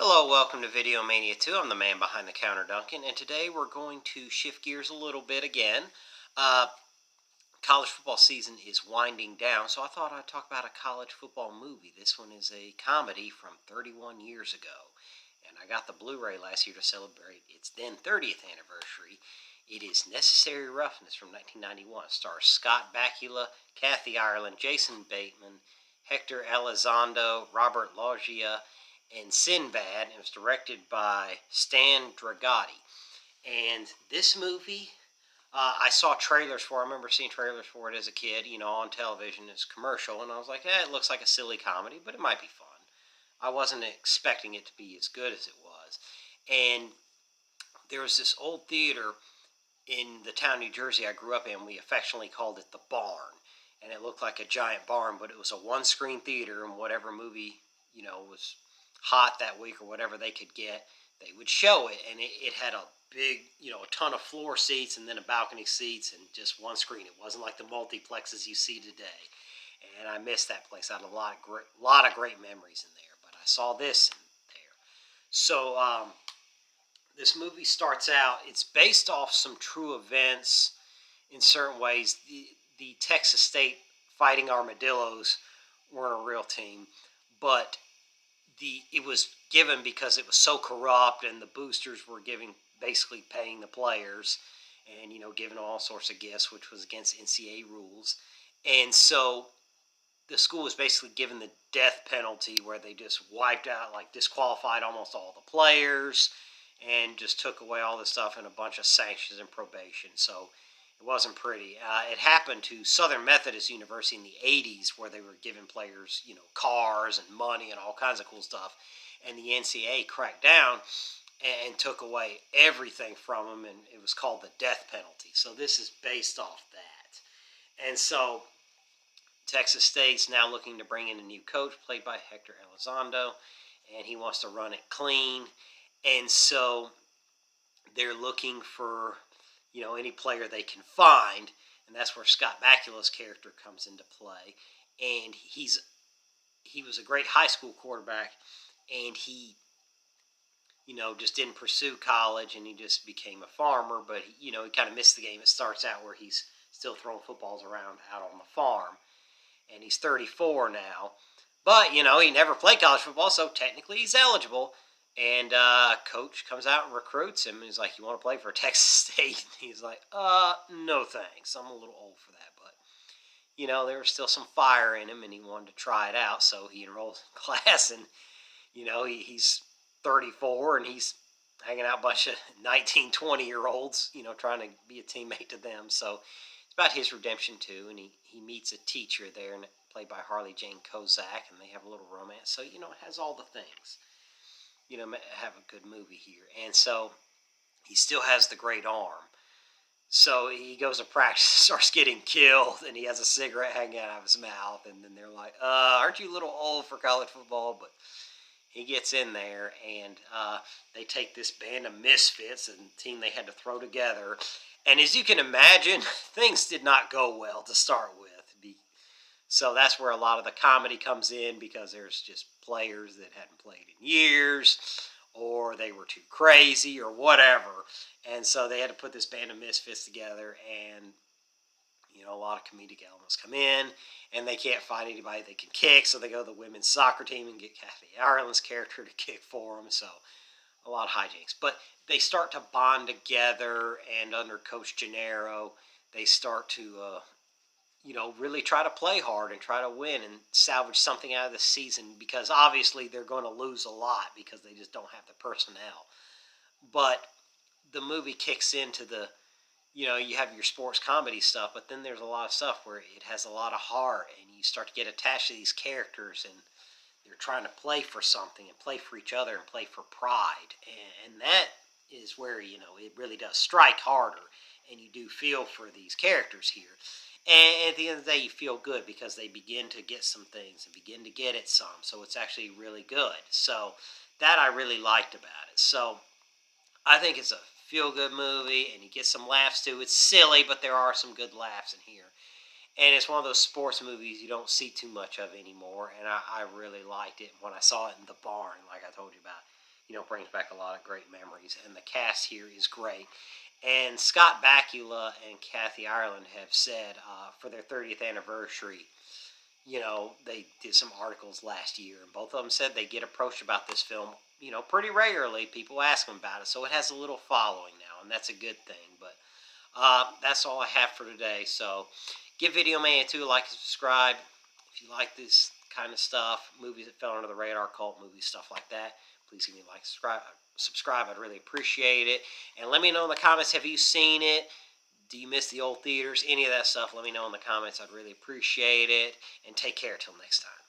Hello, welcome to Video Mania 2. I'm the man behind the counter, Duncan, and today we're going to shift gears a little bit again. Uh, College football season is winding down, so I thought I'd talk about a college football movie. This one is a comedy from 31 years ago, and I got the Blu-ray last year to celebrate its then 30th anniversary. It is Necessary Roughness from 1991. It stars Scott Bakula, Kathy Ireland, Jason Bateman, Hector Elizondo, Robert Loggia, and Sinbad, and it was directed by Stan Dragoti. And this movie, I saw trailers for. I remember seeing trailers for it as a kid, on television as a commercial, and I was like, it looks like a silly comedy, but it might be fun. I wasn't expecting it to be as good as it was. And there was this old theater in the town of New Jersey I grew up in. We affectionately called it the Barn, and it looked like a giant barn, but it was a one-screen theater, and whatever movie was hot that week or whatever they could get, they would show it. And it had a big, a ton of floor seats and then a balcony seats and just one screen. It wasn't like the multiplexes you see today. And I missed that place. I had a lot of great memories in there. But I saw this in there. So this movie starts out. It's based off some true events in certain ways. The Texas State Fighting Armadillos weren't a real team, but it was given because it was so corrupt, and the boosters were basically paying the players, and giving all sorts of gifts, which was against NCAA rules. And so the school was basically given the death penalty, where they just wiped out, like disqualified almost all the players, and just took away all this stuff and a bunch of sanctions and probation. So it wasn't pretty. It happened to Southern Methodist University in the 80s, where they were giving players, cars and money and all kinds of cool stuff. And the NCAA cracked down and took away everything from them, and it was called the death penalty. So this is based off that. And so Texas State's now looking to bring in a new coach, played by Hector Elizondo, and he wants to run it clean. And so they're looking for any player they can find, and that's where Scott Bakula's character comes into play. And he was a great high school quarterback, and he just didn't pursue college, and he just became a farmer. But he kind of missed the game. It starts out where he's still throwing footballs around out on the farm, and he's 34 now. But he never played college football, so technically he's eligible. And coach comes out and recruits him. And he's like, "You want to play for Texas State?" And he's like, "No thanks. I'm a little old for that." But, there was still some fire in him, and he wanted to try it out. So he enrolled in class, and, he's 34, and he's hanging out a bunch of 19, 20-year-olds, trying to be a teammate to them. So it's about his redemption, too. And he meets a teacher there, and played by Harley Jane Kozak, and they have a little romance. So, it has all the things. Have a good movie here. And so he still has the great arm. So he goes to practice, starts getting killed, and he has a cigarette hanging out of his mouth. And then they're like, aren't you a little old for college football? But he gets in there, and they take this band of misfits, and the team they had to throw together. And as you can imagine, things did not go well to start with. So that's where a lot of the comedy comes in, because there's just players that hadn't played in years, or they were too crazy, or whatever. And so they had to put this band of misfits together, and a lot of comedic elements come in, and they can't find anybody they can kick, so they go to the women's soccer team and get Kathy Ireland's character to kick for them. So a lot of hijinks. But they start to bond together, and under Coach Gennaro, they start to really try to play hard and try to win and salvage something out of the season, because obviously they're going to lose a lot because they just don't have the personnel. But the movie kicks into you have your sports comedy stuff, but then there's a lot of stuff where it has a lot of heart, and you start to get attached to these characters, and they're trying to play for something and play for each other and play for pride. And that is where, it really does strike harder, and you do feel for these characters here. And at the end of the day, you feel good because they begin to get some things and begin to get it some. So it's actually really good. So that I really liked about it. So I think it's a feel-good movie, and you get some laughs too. It's silly, but there are some good laughs in here. And it's one of those sports movies you don't see too much of anymore. And I really liked it when I saw it in the barn, like I told you about. brings back a lot of great memories. And the cast here is great. And Scott Bakula and Kathy Ireland have said for their 30th anniversary, they did some articles last year, and both of them said they get approached about this film, pretty regularly. People ask them about it, so it has a little following now, and that's a good thing. But that's all I have for today. So give Video Mania 2 a like and subscribe. If you like this kind of stuff, movies that fell under the radar, cult movies, stuff like that, please give me a like, subscribe. I'd really appreciate it. And let me know in the comments, have you seen it? Do you miss the old theaters? Any of that stuff, let me know in the comments. I'd really appreciate it. And take care till next time.